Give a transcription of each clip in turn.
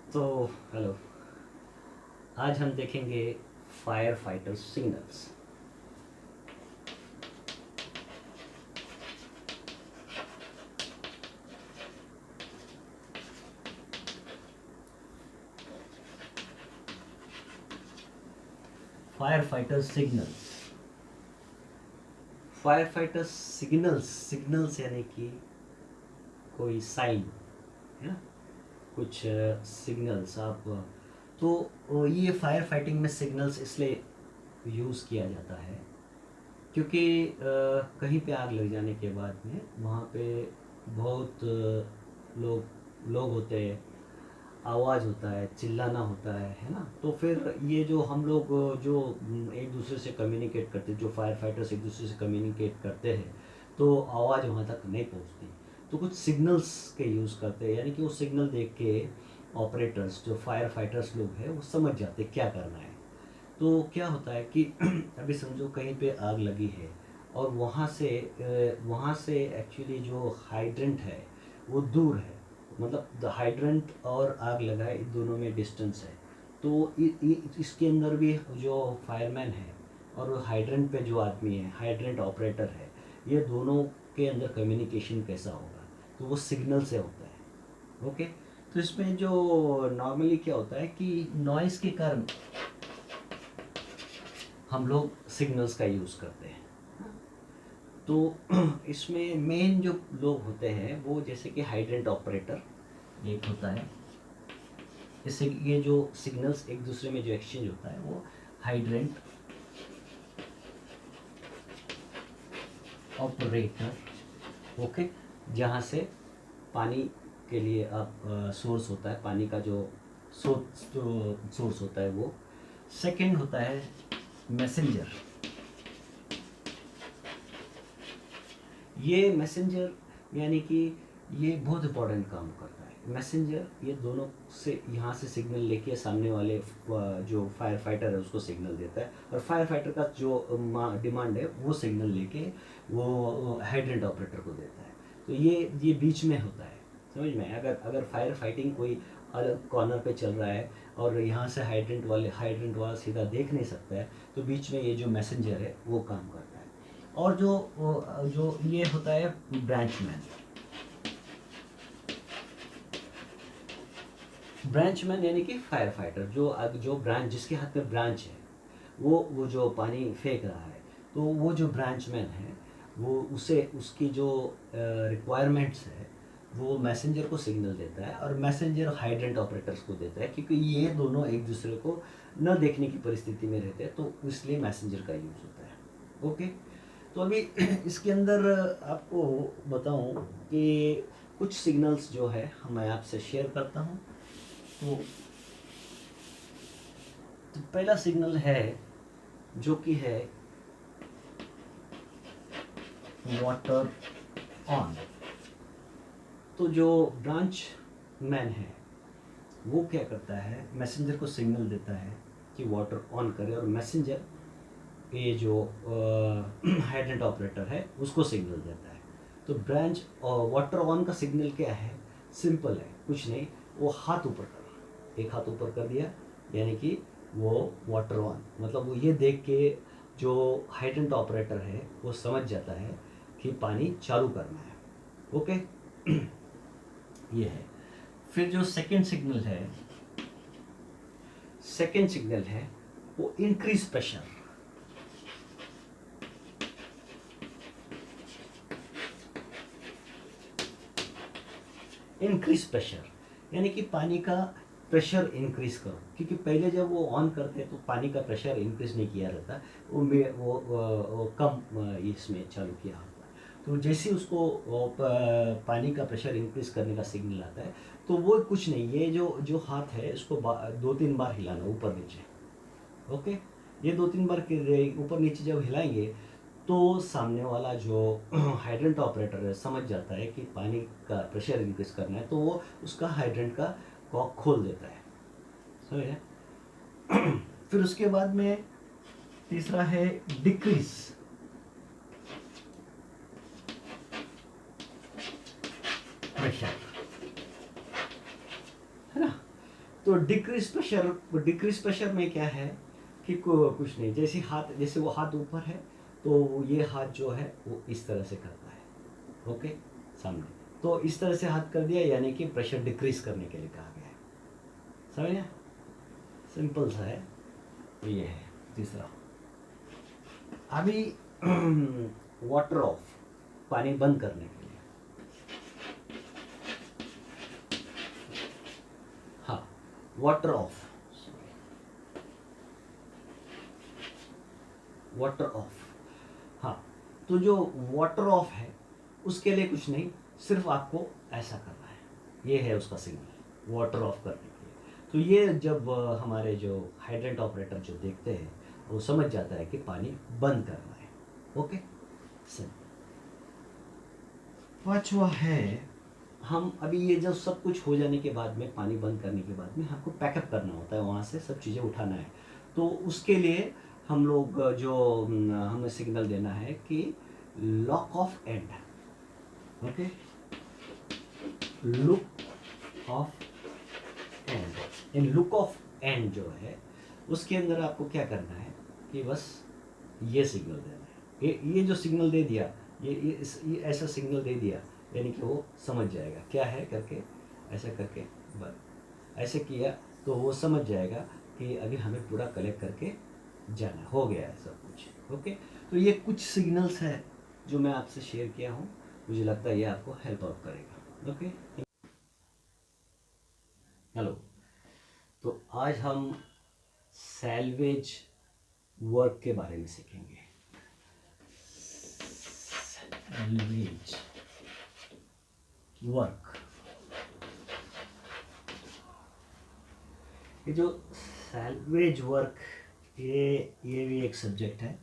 तो हेलो, आज हम देखेंगे fire fighter signals. Fire fighter signals, fire fighter signals, signals यानी कि कोई साइन है ना, कुछ सिग्नल्स आप तो ये फायर फाइटिंग में सिग्नल्स इसलिए यूज़ किया जाता है क्योंकि कहीं पे आग लग जाने के बाद में वहाँ पे बहुत लोग लोग होते हैं, आवाज़ होता है, चिल्लाना होता है ना। तो फिर ये जो हम लोग जो एक दूसरे से कम्युनिकेट करते, जो फायर फाइटर्स एक दूसरे से कम्युनिकेट करते हैं, तो आवाज़ वहाँ तक नहीं पहुँचती। तो कुछ सिग्नल्स के यूज़ करते हैं, यानी कि वो सिग्नल देख के ऑपरेटर्स, जो फायर फाइटर्स लोग हैं, वो समझ जाते क्या करना है। तो क्या होता है कि अभी समझो कहीं पे आग लगी है और वहाँ से एक्चुअली जो हाइड्रेंट है वो दूर है, मतलब द हाइड्रेंट और आग लगाए इन दोनों में डिस्टेंस है। तो इसके अंदर भी जो फायरमैन है और हाइड्रेंट पे जो आदमी है, हाइड्रेंट ऑपरेटर है, ये दोनों के अंदर कम्युनिकेशन कैसा होगा, तो वो सिग्नल से होता है। ओके। तो इसमें जो नॉर्मली क्या होता है कि नॉइज़ के कारण हम लोग सिग्नल्स का यूज़ करते हैं। तो इसमें मेन जो लोग होते हैं वो जैसे कि हाइड्रेंट ऑपरेटर एक होता है। इससे ये जो सिग्नल्स एक दूसरे में जो एक्सचेंज होता है वो हाइड्रेंट ऑपरेटर, ओके, जहाँ से पानी के लिए आप सोर्स होता है, पानी का जो सोर्स होता है वो। सेकंड होता है मैसेंजर। ये मैसेंजर यानी कि ये बहुत इंपॉर्टेंट काम करता है। मैसेंजर ये दोनों से यहाँ से सिग्नल लेके सामने वाले जो फायर फाइटर है उसको सिग्नल देता है, और फायर फाइटर का जो डिमांड है वो सिग्नल लेके वो हाइड्रेंट ऑपरेटर को देता है। तो ये बीच में होता है, समझ में। अगर अगर फायर फाइटिंग कोई अलग कॉर्नर पे चल रहा है और यहाँ से हाइड्रेंट वाला सीधा देख नहीं सकता है, तो बीच में ये जो मैसेंजर है वो काम करता है। और जो ये होता है ब्रांचमैन। ब्रांचमैन यानी कि फायर फाइटर, जो ब्रांच, जिसके हाथ में ब्रांच है, वो जो पानी फेंक रहा है, तो वो जो ब्रांचमैन है वो उसे उसकी जो रिक्वायरमेंट्स है वो मैसेंजर को सिग्नल देता है, और मैसेंजर हाइड्रेंट ऑपरेटर्स को देता है, क्योंकि ये दोनों एक दूसरे को न देखने की परिस्थिति में रहते हैं, तो इसलिए मैसेंजर का यूज़ होता है। ओके। तो अभी इसके अंदर आपको बताऊं कि कुछ सिग्नल्स जो है मैं आपसे शेयर करता हूं। तो पहला सिग्नल है जो कि है वाटर ऑन। तो जो ब्रांच मैन है वो क्या करता है, मैसेंजर को सिग्नल देता है कि वाटर ऑन करे, और मैसेंजर ये जो हाइड्रेंट ऑपरेटर है उसको सिग्नल देता है। तो ब्रांच और वाटर ऑन का सिग्नल क्या है, सिंपल है, कुछ नहीं, वो हाथ ऊपर कर, एक हाथ ऊपर कर दिया, यानी कि वो वाटर ऑन, मतलब वो ये देख के जो हाइड्रेंट ऑपरेटर है वो समझ जाता है कि पानी चालू करना है। ओके। ये है। फिर जो सेकेंड सिग्नल है वो इंक्रीज प्रेशर। इंक्रीज प्रेशर यानी कि पानी का प्रेशर इंक्रीज करो, क्योंकि पहले जब वो ऑन करते हैं तो पानी का प्रेशर इंक्रीज नहीं किया रहता, वो कम इसमें चालू किया होता है। तो जैसे उसको पानी का प्रेशर इंक्रीज करने का सिग्नल आता है, तो वो कुछ नहीं, ये जो जो हाथ है इसको 2-3 बार हिलाना ऊपर नीचे। ओके। ये 2-3 बार ऊपर नीचे जब हिलाएंगे तो सामने वाला जो हाइड्रेंट ऑपरेटर है समझ जाता है कि पानी का प्रेशर इंक्रीज करना है, तो वो उसका हाइड्रेंट का कॉक खोल देता है। समझे। फिर उसके बाद में तीसरा है डिक्रीज प्रेशर, है ना। तो डिक्रीज प्रेशर में क्या है कि कुछ नहीं, जैसे वो हाथ ऊपर है तो ये हाथ जो है वो इस तरह से करता है, ओके, सामने। तो इस तरह से हाथ कर दिया, यानी कि प्रेशर डिक्रीज करने के लिए कहा गया है। समझ गया, सिंपल सा है। तो ये है तीसरा। अभी वाटर ऑफ, पानी बंद करने के लिए। हाँ, वाटर ऑफ, वाटर ऑफ। हाँ, तो जो वाटर ऑफ है उसके लिए कुछ नहीं, सिर्फ आपको ऐसा करना है। ये है उसका सिग्नल वाटर ऑफ करने के लिए। तो ये जब हमारे जो हाइड्रेंट ऑपरेटर जो देखते हैं वो समझ जाता है कि पानी बंद करना है। ओके, सही। पांचवा है, हम अभी ये जब सब कुछ हो जाने के बाद में, पानी बंद करने के बाद में हमको पैकअप करना होता है, वहाँ से सब चीज़ें उठाना है। तो उसके लिए हम लोग जो हमें सिग्नल देना है कि lock of and, okay, look of and. In look of and जो है उसके अंदर आपको क्या करना है कि बस ये सिग्नल देना है। ये जो सिग्नल दे दिया, ये ऐसा सिग्नल दे दिया, यानी कि वो समझ जाएगा क्या है करके, ऐसा करके बस ऐसे किया तो वो समझ जाएगा कि अभी हमें पूरा कलेक्ट करके जाना हो गया है सब कुछ। ओके, तो ये कुछ सिग्नल्स है जो मैं आपसे शेयर किया हूँ, मुझे लगता है ये आपको हेल्प आउट करेगा। Okay, hello. तो आज हम सैल्वेज वर्क के बारे में सीखेंगे। सैल्वेज वर्क, ये जो सैल्वेज वर्क, ये भी एक सब्जेक्ट है।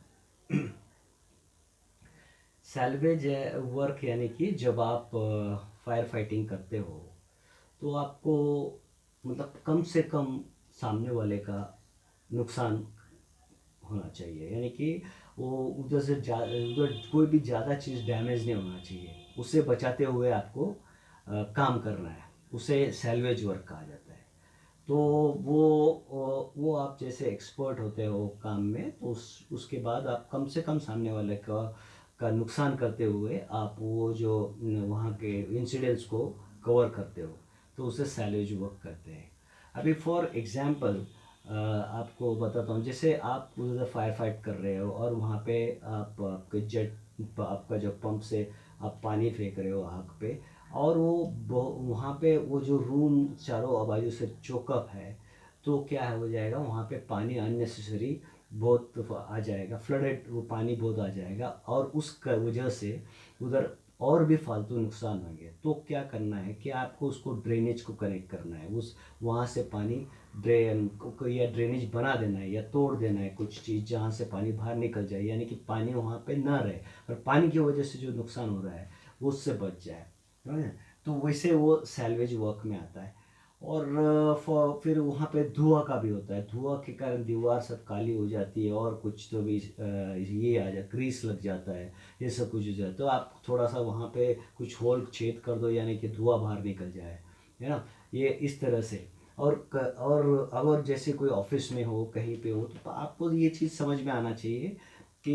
सैल्वेज वर्क यानी कि जब आप फायर फाइटिंग करते हो तो आपको मतलब कम से कम सामने वाले का नुकसान होना चाहिए, यानी कि वो उधर से उधर कोई भी ज़्यादा चीज़ डैमेज नहीं होना चाहिए, उससे बचाते हुए आपको काम करना है, उसे सैल्वेज वर्क कहा जाता है। तो वो आप जैसे एक्सपर्ट होते हो काम में, तो उसके बाद आप कम से कम सामने वाले का नुकसान करते हुए आप वो जो वहाँ के इंसिडेंट्स को कवर करते हो, तो उसे सैल्वेज वर्क करते हैं। अभी फॉर एग्जांपल आपको बताता हूँ, जैसे आप उधर फायर फाइट कर रहे हो और वहाँ पे आपके आपका जो पंप से आप पानी फेंक रहे हो आग पे, और वहाँ पे वो जो रूम चारों बाजू से चोकअप है, तो क्या हो जाएगा वहाँ पे पानी अननेसेसरी बहुत आ जाएगा, फ्लडेड वो पानी बहुत आ जाएगा, और उस वजह से उधर और भी फालतू नुकसान होंगे। तो क्या करना है कि आपको उसको ड्रेनेज को कनेक्ट करना है, उस वहाँ से पानी ड्रेन को या ड्रेनेज बना देना है या तोड़ देना है कुछ चीज़ जहाँ से पानी बाहर निकल जाए, यानी कि पानी वहाँ पे ना रहे और पानी की वजह से जो नुकसान हो रहा है वो उससे बच जाए। समझ रहे हैं? तो वैसे वो सैल्वेज वर्क में आता है। और फिर वहाँ पे धुआं का भी होता है, धुआं के कारण दीवार सब काली हो जाती है और कुछ तो भी ये आ जाए, ग्रीस लग जाता है, ये सब कुछ हो जाए। तो आप थोड़ा सा वहाँ पे कुछ होल छेद कर दो, यानी कि धुआं बाहर निकल जाए, है ना, ये इस तरह से। और अगर जैसे कोई ऑफिस में हो, कहीं पे हो, तो आपको ये चीज़ समझ में आना चाहिए कि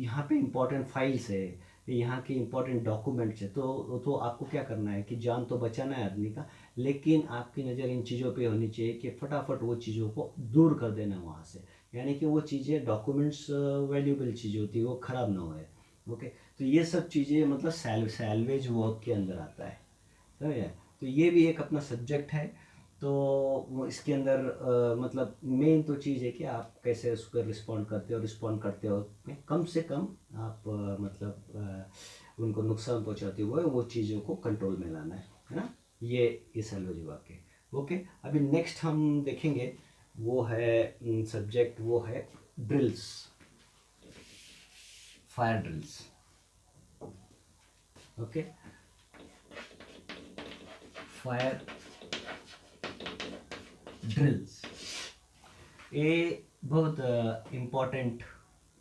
यहाँ पे इम्पोर्टेंट फाइल्स है, यहाँ की इम्पोर्टेंट डॉक्यूमेंट्स है। तो आपको क्या करना है कि जान तो बचाना है आदमी का, लेकिन आपकी नज़र इन चीज़ों पे होनी चाहिए कि फटाफट वो चीज़ों को दूर कर देना वहाँ से, यानी कि वो चीज़ें डॉक्यूमेंट्स वैल्यूबल चीज़ होती है, वो ख़राब ना होए। ओके, तो ये सब चीज़ें मतलब सैल्वेज वर्क के अंदर आता है, समझ गए? तो ये भी एक अपना सब्जेक्ट है। तो वो इसके अंदर मतलब मेन तो चीज़ है कि आप कैसे उस पर रिस्पॉन्ड करते हो कम से कम आप उनको नुकसान पहुंचाते हुए वो चीज़ों को कंट्रोल में लाना है ना, ये सैल्वेज वर्क है। ओके, अभी नेक्स्ट हम देखेंगे वो है सब्जेक्ट, वो है drills, fire drills. Okay, fire drills, ये बहुत इम्पॉर्टेंट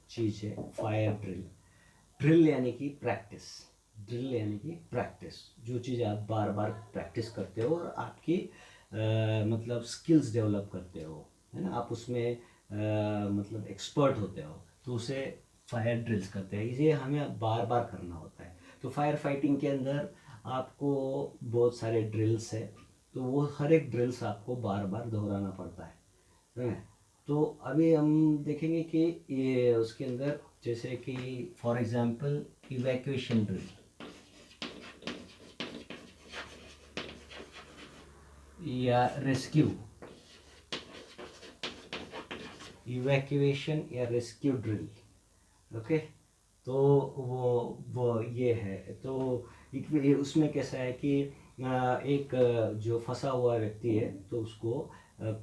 चीज़ है। फायर ड्रिल, ड्रिल यानी कि प्रैक्टिस, ड्रिल यानी कि प्रैक्टिस, जो चीज़ आप बार बार प्रैक्टिस करते हो और आपकी मतलब स्किल्स डेवलप करते हो, है ना, आप उसमें मतलब एक्सपर्ट होते हो, तो उसे फायर ड्रिल्स करते हैं। ये हमें बार बार करना होता है। तो फायर फाइटिंग के अंदर आपको बहुत सारे ड्रिल्स है, तो वो हर एक ड्रिल्स आपको बार बार दोहराना पड़ता है। तो अभी हम देखेंगे कि ये उसके अंदर जैसे कि फॉर एग्जांपल इवैक्यूएशन ड्रिल या रेस्क्यू, इवैक्यूएशन या रेस्क्यू ड्रिल, ओके। तो वो ये है। तो उसमें कैसा है कि एक जो फंसा हुआ व्यक्ति है, तो उसको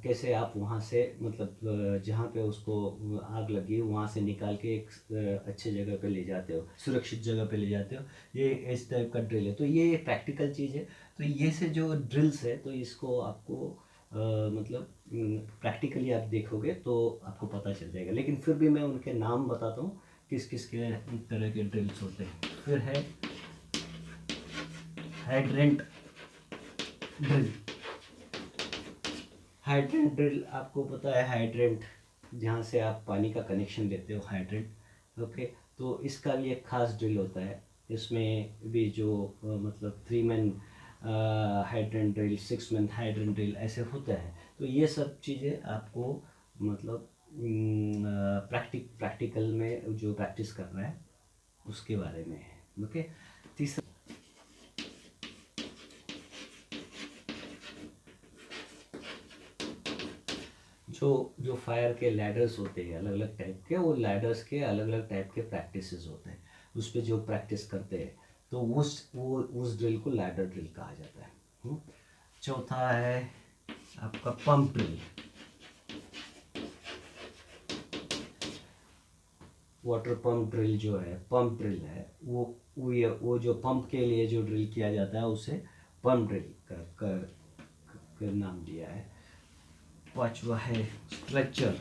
कैसे आप वहाँ से मतलब जहाँ पे उसको आग लगी वहाँ से निकाल के एक अच्छे जगह पे ले जाते हो, सुरक्षित जगह पे ले जाते हो, ये इस टाइप का ड्रिल है। तो ये प्रैक्टिकल चीज़ है। तो ये से जो ड्रिल्स है, तो इसको आपको मतलब प्रैक्टिकली आप देखोगे तो आपको पता चल जाएगा। लेकिन फिर भी मैं उनके नाम बताता हूँ किस किस के तरह के ड्रिल्स होते हैं। फिर है हाइड्रेंट ड्रिल। हाइड्रेंट ड्रिल आपको पता है, हाइड्रेंट जहाँ से आप पानी का कनेक्शन लेते हो, हाइड्रेंट, ओके। तो इसका भी एक खास ड्रिल होता है। इसमें भी जो मतलब 3 man hydrant drill, 6 man hydrant drill ऐसे होता है। तो ये सब चीज़ें आपको मतलब प्रैक्टिकल में जो प्रैक्टिस करना है उसके बारे में है, ओके। तीसरा जो फायर के लैडर्स होते हैं अलग अलग टाइप के, वो लैडर्स के अलग अलग टाइप के प्रैक्टिसेस होते हैं। उस पर जो प्रैक्टिस करते हैं तो उस ड्रिल को लैडर ड्रिल कहा जाता है। चौथा है आपका pump drill. Water pump drill जो है, पंप ड्रिल है, वो जो पंप के लिए जो ड्रिल किया जाता है उसे पंप ड्रिल कर नाम दिया है। पांचवा है स्ट्रेचर।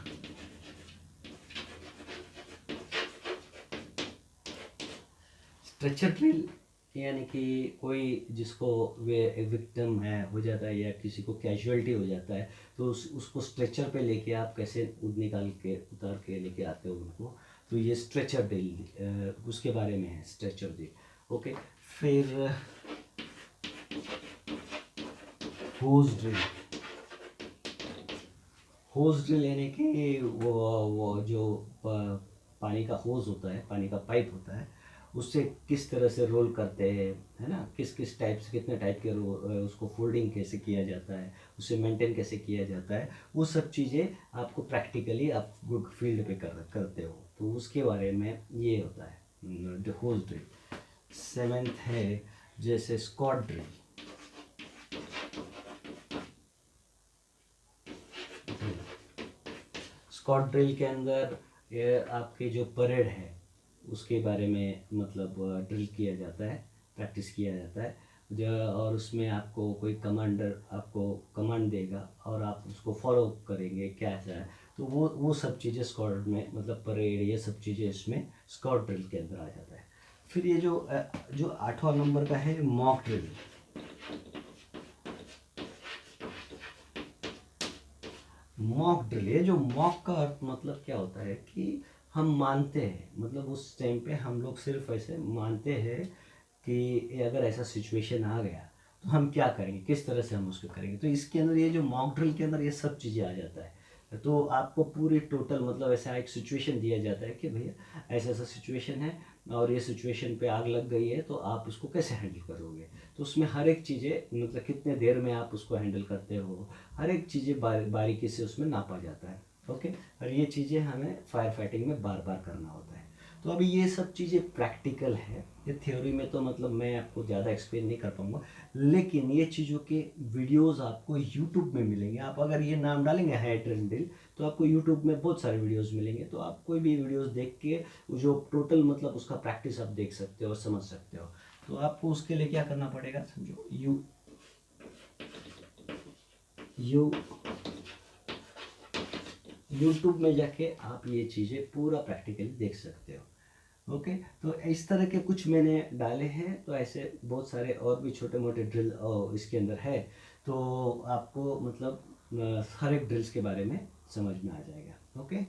स्ट्रेचर ड्रिल यानी कि कोई जिसको वे विक्टिम है हो जाता है या किसी को कैजुअलिटी हो जाता है, तो उसको स्ट्रेचर पे लेके आप कैसे उतार के लेके आते हो उनको, तो ये स्ट्रेचर ड्रिल उसके बारे में है, स्ट्रेचर ड्रिल, ओके। फिर होज ड्रिल। होज ड्रिल यानी कि वो जो पानी का होज होता है, पानी का पाइप होता है, उससे किस तरह से रोल करते हैं, है ना, किस किस टाइप से कितने टाइप के उसको फोल्डिंग कैसे किया जाता है, उसे मेंटेन कैसे किया जाता है, वो सब चीज़ें आपको प्रैक्टिकली आप फील्ड पे करते हो, तो उसके बारे में ये होता है जो होज ड्रिल। 7th है जैसे स्कॉट ड्रिल। स्कॉट ड्रिल के अंदर ये आपके जो परेड है उसके बारे में मतलब ड्रिल किया जाता है, प्रैक्टिस किया जाता है। और उसमें आपको कोई कमांडर आपको कमांड देगा और आप उसको फॉलो करेंगे क्या है, तो वो सब चीज़ें स्क्वाड में मतलब परेड, ये सब चीज़ें इसमें स्क्वाड ड्रिल के अंदर आ जाता है। फिर ये जो 8वां नंबर का है मॉक ड्रिल। मॉक ड्रिल, ये जो मॉक का अर्थ मतलब क्या होता है कि हम मानते हैं, मतलब उस टाइम पे हम लोग सिर्फ ऐसे मानते हैं कि अगर ऐसा सिचुएशन आ गया तो हम क्या करेंगे, किस तरह से हम उसको करेंगे। तो इसके अंदर ये जो मॉक ड्रिल के अंदर ये सब चीज़ें आ जाता है। तो आपको पूरी टोटल मतलब ऐसा एक सिचुएशन दिया जाता है कि भैया ऐसा ऐसा सिचुएशन है और ये सिचुएशन पे आग लग गई है, तो आप उसको कैसे हैंडल करोगे। तो उसमें हर एक चीज़ें मतलब कितने देर में आप उसको हैंडल करते हो, हर एक चीज़ें बारीकी से उसमें नापा जाता है, ओके। और ये चीज़ें हमें फायर फाइटिंग में बार बार करना होता है। तो अभी ये सब चीज़ें प्रैक्टिकल है, ये थ्योरी में तो मतलब मैं आपको ज़्यादा एक्सप्लेन नहीं कर पाऊँगा, लेकिन ये चीज़ों के वीडियोस आपको यूट्यूब में मिलेंगे। आप अगर ये नाम डालेंगे हाइड्रेंट ड्रिल तो आपको यूट्यूब में बहुत सारे वीडियोस मिलेंगे। तो आप कोई भी वीडियोस देख के जो टोटल मतलब उसका प्रैक्टिस आप देख सकते हो और समझ सकते हो। तो आपको उसके लिए क्या करना पड़ेगा, समझो, यूट्यूब में जाके आप ये चीज़ें पूरा प्रैक्टिकली देख सकते हो, ओके। तो इस तरह के कुछ मैंने डाले हैं, तो ऐसे बहुत सारे और भी छोटे मोटे ड्रिल इसके अंदर है। तो आपको मतलब हर एक ड्रिल्स के बारे में समझ में आ जाएगा। ओके,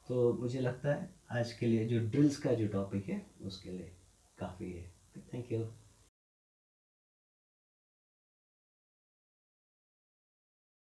तो मुझे लगता है आज के लिए जो ड्रिल्स का जो टॉपिक है उसके लिए काफ़ी है। Thank you.